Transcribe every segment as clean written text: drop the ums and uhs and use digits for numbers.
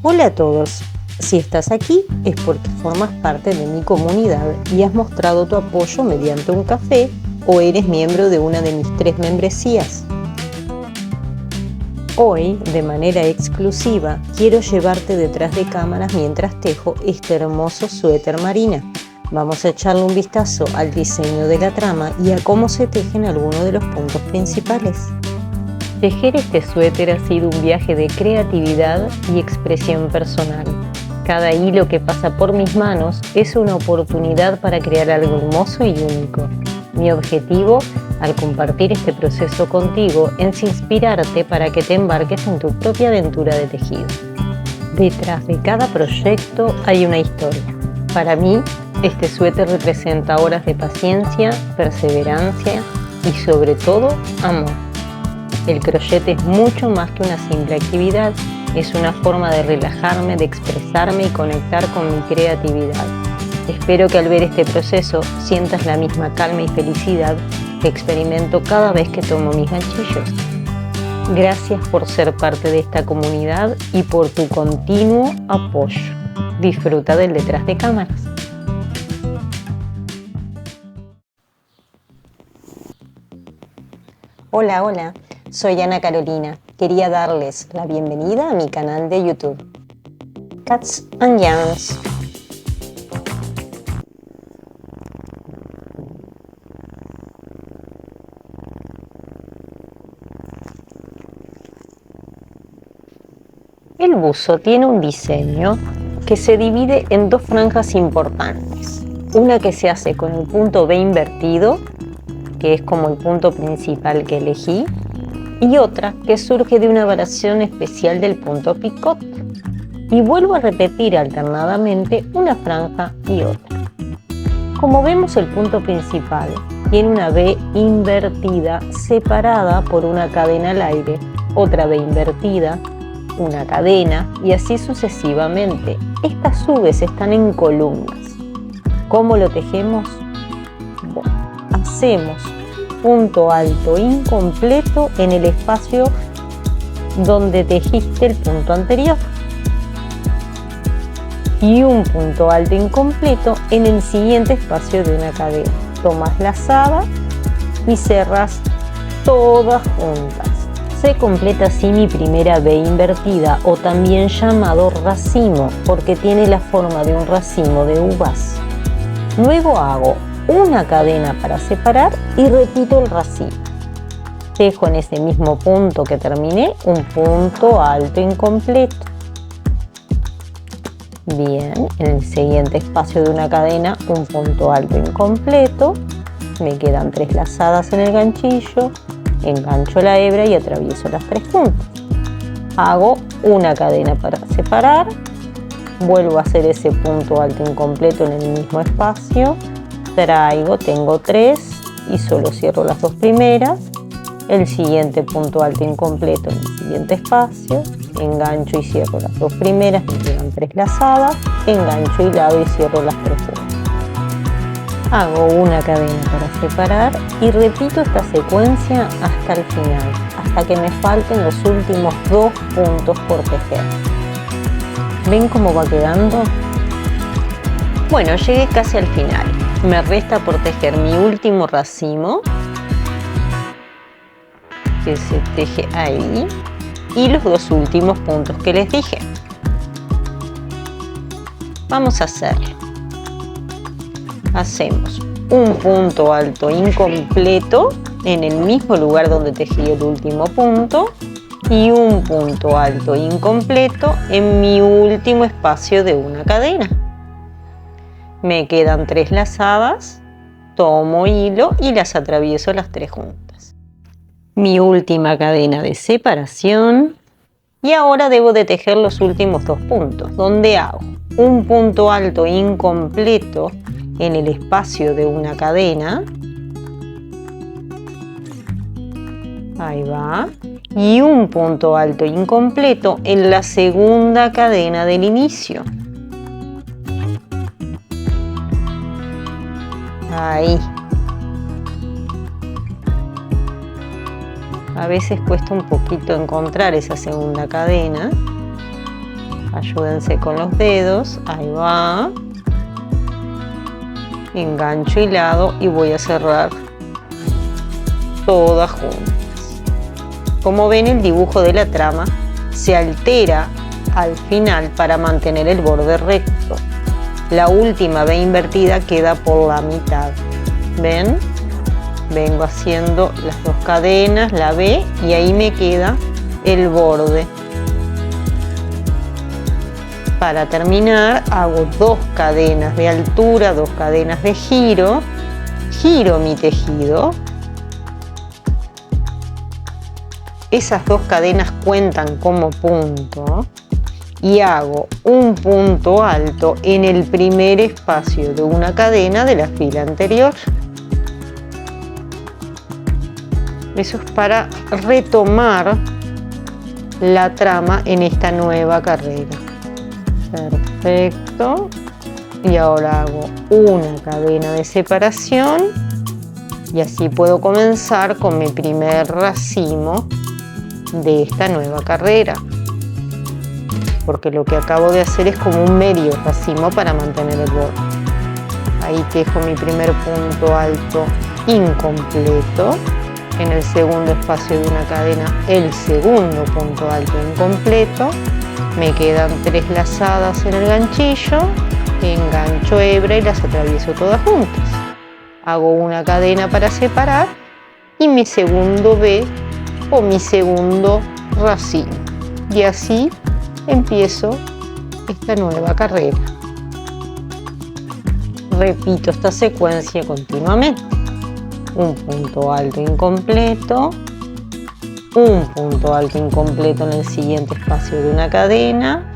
Hola a todos, si estás aquí es porque formas parte de mi comunidad y has mostrado tu apoyo mediante un café o eres miembro de una de mis 3 membresías. Hoy, de manera exclusiva, quiero llevarte detrás de cámaras mientras tejo este hermoso suéter marina. Vamos a echarle un vistazo al diseño de la trama y a cómo se tejen algunos de los puntos principales. Tejer este suéter ha sido un viaje de creatividad y expresión personal. Cada hilo que pasa por mis manos es una oportunidad para crear algo hermoso y único. Mi objetivo, al compartir este proceso contigo, es inspirarte para que te embarques en tu propia aventura de tejido. Detrás de cada proyecto hay una historia. Para mí, este suéter representa horas de paciencia, perseverancia y sobre todo, amor. El crochet es mucho más que una simple actividad, es una forma de relajarme, de expresarme y conectar con mi creatividad. Espero que al ver este proceso sientas la misma calma y felicidad que experimento cada vez que tomo mis ganchillos. Gracias por ser parte de esta comunidad y por tu continuo apoyo. Disfruta del detrás de cámaras. Hola, soy Ana Carolina. Quería darles la bienvenida a mi canal de YouTube, Cats and Yarns. El buzo tiene un diseño que se divide en 2 franjas importantes. Una que se hace con el punto B invertido, que es como el punto principal que elegí, y otra que surge de una variación especial del punto picot. Y vuelvo a repetir alternadamente una franja y otra. Como vemos, el punto principal tiene una B invertida separada por una cadena al aire, otra B invertida, una cadena y así sucesivamente. Estas Vs están en columnas. ¿Cómo lo tejemos? Bueno, hacemos punto alto incompleto en el espacio donde tejiste el punto anterior y un punto alto incompleto en el siguiente espacio de una cadena. Tomas lazada y cerras todas juntas. Se completa así mi primera B invertida, o también llamado racimo, porque tiene la forma de un racimo de uvas. Luego hago una cadena para separar y repito el racimo. Tejo en ese mismo punto que terminé un punto alto incompleto. Bien, en el siguiente espacio de una cadena un punto alto incompleto. Me quedan 3 lazadas en el ganchillo. Engancho la hebra y atravieso las 3 juntas. Hago una cadena para separar. Vuelvo a hacer ese punto alto incompleto en el mismo espacio. Tengo 3 y solo cierro las 2 primeras. El siguiente punto alto incompleto en el siguiente espacio. Engancho y cierro las 2 primeras. Me quedan 3 lazadas. Engancho y lavo y cierro las 3 juntas. Hago una cadena para separar y repito esta secuencia hasta el final, hasta que me falten los últimos 2 puntos por tejer. ¿Ven cómo va quedando? Bueno, llegué casi al final. Me resta por tejer mi último racimo, que se teje ahí, y los 2 últimos puntos que les dije. Vamos a hacerlo. Hacemos un punto alto incompleto en el mismo lugar donde tejí el último punto y un punto alto incompleto en mi último espacio de una cadena. Me quedan 3 lazadas, tomo hilo y las atravieso las 3 juntas. Mi última cadena de separación y ahora debo de tejer los últimos 2 puntos, donde hago un punto alto incompleto en el espacio de una cadena, ahí va, y un punto alto incompleto en la segunda cadena del inicio, ahí. A veces cuesta un poquito encontrar esa segunda cadena, Ayúdense con los dedos, ahí va. Engancho hilado y voy a cerrar todas juntas. Como ven, el dibujo de la trama se altera al final para mantener el borde recto. La última B invertida queda por la mitad. ¿Ven? Vengo haciendo las dos cadenas, la B, y ahí me queda el borde. Para terminar, hago 2 cadenas de altura, 2 cadenas de giro, giro mi tejido. Esas 2 cadenas cuentan como punto y hago un punto alto en el primer espacio de una cadena de la fila anterior. Eso es para retomar la trama en esta nueva carrera. Perfecto. Y ahora hago una cadena de separación y así puedo comenzar con mi primer racimo de esta nueva carrera, porque lo que acabo de hacer es como un medio racimo para mantener el borde. Ahí tejo mi primer punto alto incompleto, en el segundo espacio de una cadena el segundo punto alto incompleto, me quedan 3 lazadas en el ganchillo, engancho hebra y las atravieso todas juntas, hago una cadena para separar y mi segundo B o mi segundo racimo, y así empiezo esta nueva carrera. Repito esta secuencia continuamente. Un punto alto incompleto, un punto alto incompleto en el siguiente espacio de una cadena,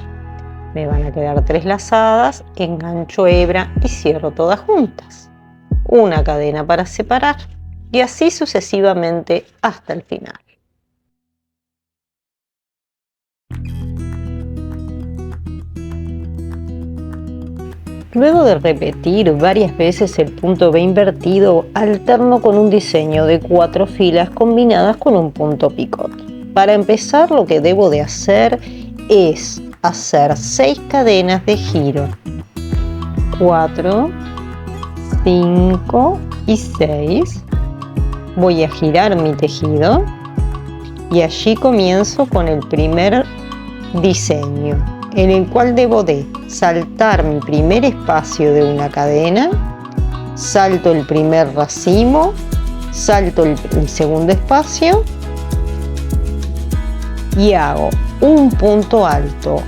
me van a quedar 3 lazadas, engancho hebra y cierro todas juntas, una cadena para separar y así sucesivamente hasta el final. Luego de repetir varias veces el punto B invertido, alterno con un diseño de 4 filas combinadas con un punto picote. Para empezar, lo que debo de hacer es hacer 6 cadenas de giro. 4, 5 y 6. Voy a girar mi tejido y allí comienzo con el primer diseño, en el cual debo de saltar mi primer espacio de una cadena, salto el primer racimo, salto el segundo espacio y hago un punto alto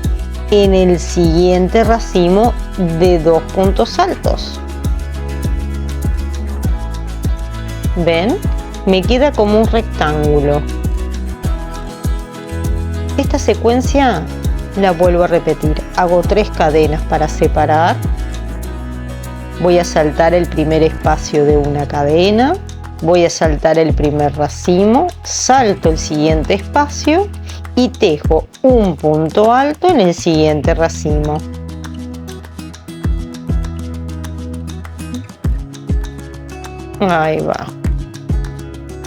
en el siguiente racimo de 2 puntos altos. ¿Ven? Me queda como un rectángulo. Esta secuencia la vuelvo a repetir, hago 3 cadenas para separar, voy a saltar el primer espacio de una cadena, voy a saltar el primer racimo, salto el siguiente espacio y tejo un punto alto en el siguiente racimo. Ahí va,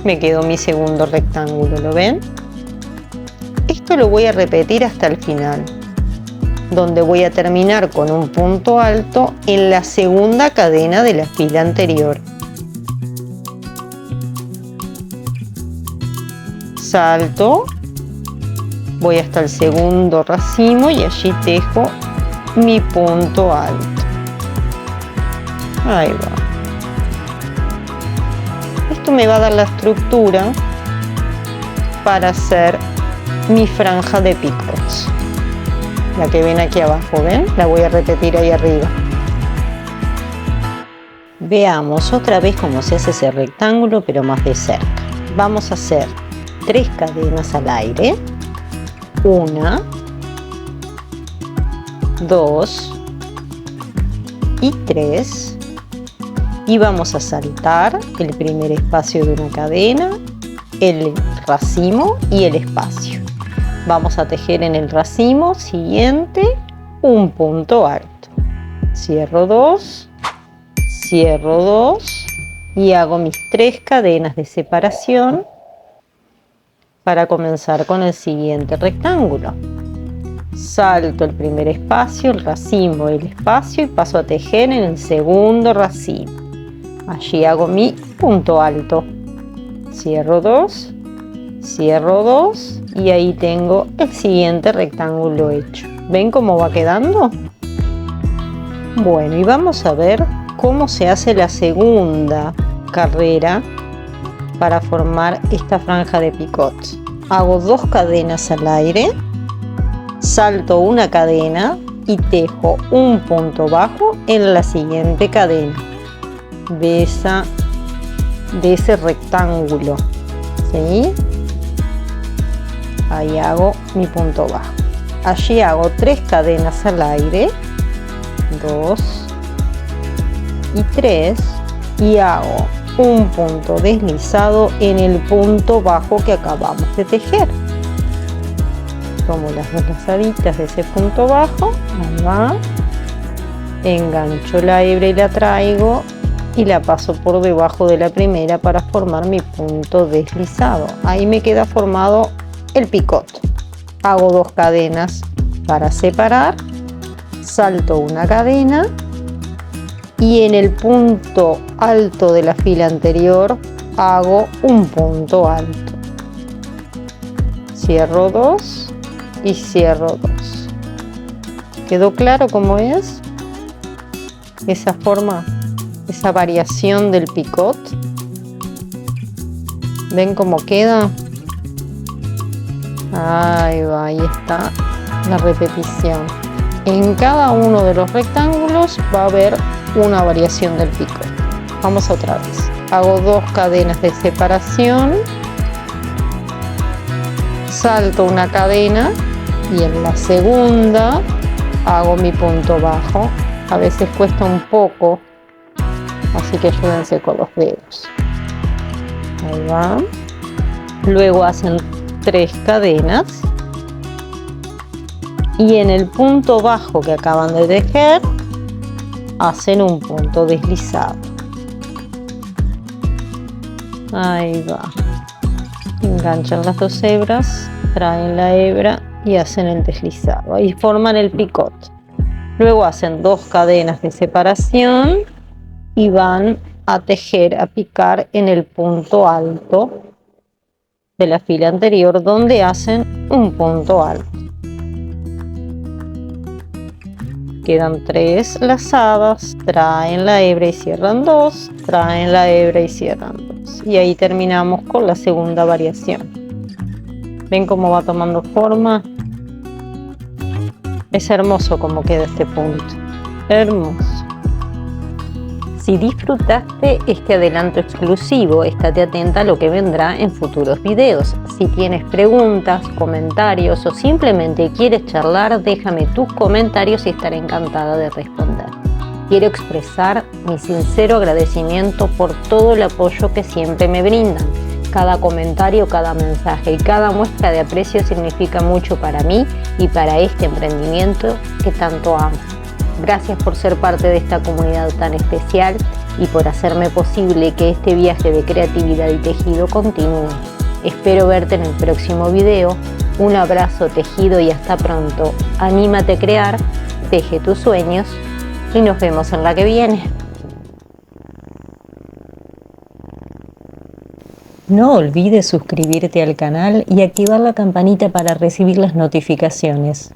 me quedó mi segundo rectángulo, ¿lo ven? Esto lo voy a repetir hasta el final, donde voy a terminar con un punto alto en la segunda cadena de la fila anterior. Salto, voy hasta el segundo racimo y allí tejo mi punto alto. Ahí va. Esto me va a dar la estructura para hacer mi franja de picots, la que ven aquí abajo, ¿ven? La voy a repetir ahí arriba. Veamos otra vez cómo se hace ese rectángulo, pero más de cerca. Vamos a hacer 3 cadenas al aire, 1, 2 y 3, y vamos a saltar el primer espacio de una cadena, el racimo y el espacio. Vamos a tejer en el racimo siguiente un punto alto. Cierro 2, cierro 2 y hago mis 3 cadenas de separación para comenzar con el siguiente rectángulo. salto el primer espacio, el racimo, el espacio y paso a tejer en el segundo racimo. Allí hago mi punto alto. Cierro 2, cierro 2 y ahí tengo el siguiente rectángulo hecho. ¿Ven cómo va quedando? Bueno, y vamos a ver cómo se hace la segunda carrera para formar esta franja de picot. Hago 2 cadenas al aire, salto una cadena y tejo un punto bajo en la siguiente cadena de ese rectángulo, ¿sí? Ahí hago mi punto bajo. Allí hago 3 cadenas al aire, 2 y 3, y hago un punto deslizado en el punto bajo que acabamos de tejer. Tomo las 2 lazaditas de ese punto bajo, ahí va, engancho la hebra y la traigo y la paso por debajo de la primera para formar mi punto deslizado. Ahí me queda formado el picot. Hago 2 cadenas para separar, salto una cadena y en el punto alto de la fila anterior hago un punto alto. Cierro 2 y cierro 2. ¿Quedó claro cómo es? Esa forma, esa variación del picot. ¿Ven cómo queda? Ahí va, ahí está la repetición. En cada uno de los rectángulos va a haber una variación del picot. Vamos otra vez. Hago 2 cadenas de separación, salto una cadena y en la segunda hago mi punto bajo. A veces cuesta un poco, así que ayúdense con los dedos. Ahí va. Luego hacen 3 cadenas y en el punto bajo que acaban de tejer hacen un punto deslizado. Ahí va. Enganchan las 2 hebras, traen la hebra y hacen el deslizado. Ahí forman el picot. Luego hacen 2 cadenas de separación y van a tejer, a picar en el punto alto de la fila anterior donde hacen un punto alto. Quedan 3 lazadas, traen la hebra y cierran 2, traen la hebra y cierran 2. Y ahí terminamos con la segunda variación. ¿Ven cómo va tomando forma? Es hermoso como queda este punto. Hermoso. Si disfrutaste este adelanto exclusivo, estate atenta a lo que vendrá en futuros videos. Si tienes preguntas, comentarios o simplemente quieres charlar, déjame tus comentarios y estaré encantada de responder. Quiero expresar mi sincero agradecimiento por todo el apoyo que siempre me brindan. Cada comentario, cada mensaje y cada muestra de aprecio significa mucho para mí y para este emprendimiento que tanto amo. Gracias por ser parte de esta comunidad tan especial y por hacerme posible que este viaje de creatividad y tejido continúe. Espero verte en el próximo video. Un abrazo tejido y hasta pronto. Anímate a crear, teje tus sueños y nos vemos en la que viene. No olvides suscribirte al canal y activar la campanita para recibir las notificaciones.